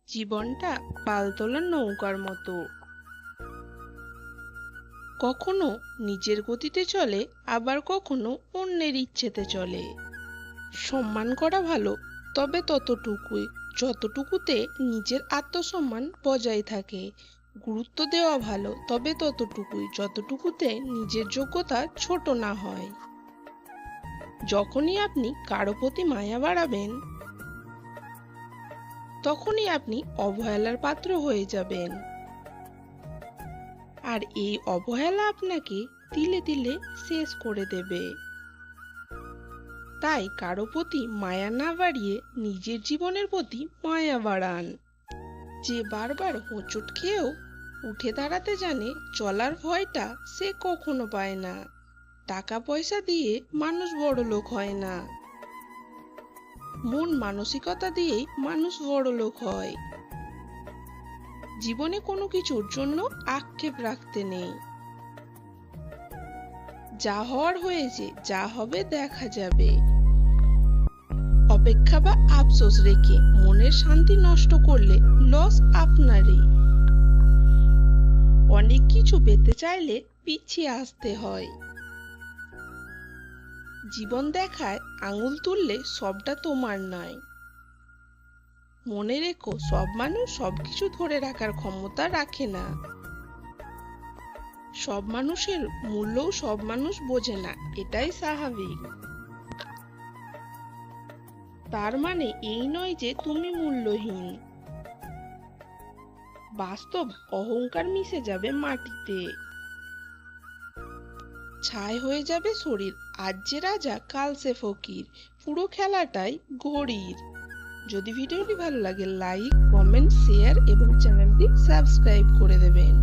জীবনটা পালতোলা নৌকার মতো, কখনো নিজের গতিতে চলে, আবার কখনো অন্যের ইচ্ছেতে চলে। সম্মান করা ভালো, তবে ততটুকুই যতটুকুতে নিজের আত্মসম্মান বজায় থাকে। গুরুত্ব দেওয়া ভালো, তবে ততটুকুই যতটুকুতে নিজের যোগ্যতা ছোট না হয়। যখনই আপনি কারো প্রতি মায়া বাড়াবেন, তখনই আপনি অবহেলার পাত্র হয়ে যাবেন। আর এই অবহেলা আপনাকে তিলে তিলে শেষ করে দেবে। তাই কারো প্রতি মায়া না বাড়িয়ে নিজের জীবনের প্রতি মায়া বাড়ান। যে বারবার হোঁচট খেয়েও উঠে দাঁড়াতে জানে, চলার ভয়টা সে কখনো পায় না। টাকা পয়সা দিয়ে মানুষ বড়লোক হয় না, মন মানসিকতা দিয়েই মানুষ বড়লোক হয়। জীবনে কোনো কিছুর জন্য আক্ষেপ রাখতে নেই। যা হওয়ার হয়েছে, যা হবে দেখা যাবে। অপেক্ষা বা আফসোস রেখে মনের শান্তি নষ্ট করলে লস আপনারই। অনেক কিছু পেতে চাইলে পিছিয়ে আসতে হয়। জীবন দেখায় আঙুল তুললে সবটা তোমার নয়। মনে রেখো, সব মানুষ সবকিছু ধরে রাখার ক্ষমতা রাখে না। সব মানুষের মূল্যও সব মানুষ বোঝে না, এটাই স্বাভাবিক। তার মানে এই নয় যে তুমি মূল্যহীন। বাস্তব অহংকার মিশে যাবে মাটিতে, ছাই হয়ে যাবে শরীর। আজ যে রাজা, কাল সে ফকির। পুরো খেলাটাই ঘড়ির। যদি ভিডিওটি ভালো লাগে, লাইক, কমেন্ট, শেয়ার এবং চ্যানেলটি সাবস্ক্রাইব করে দেবেন।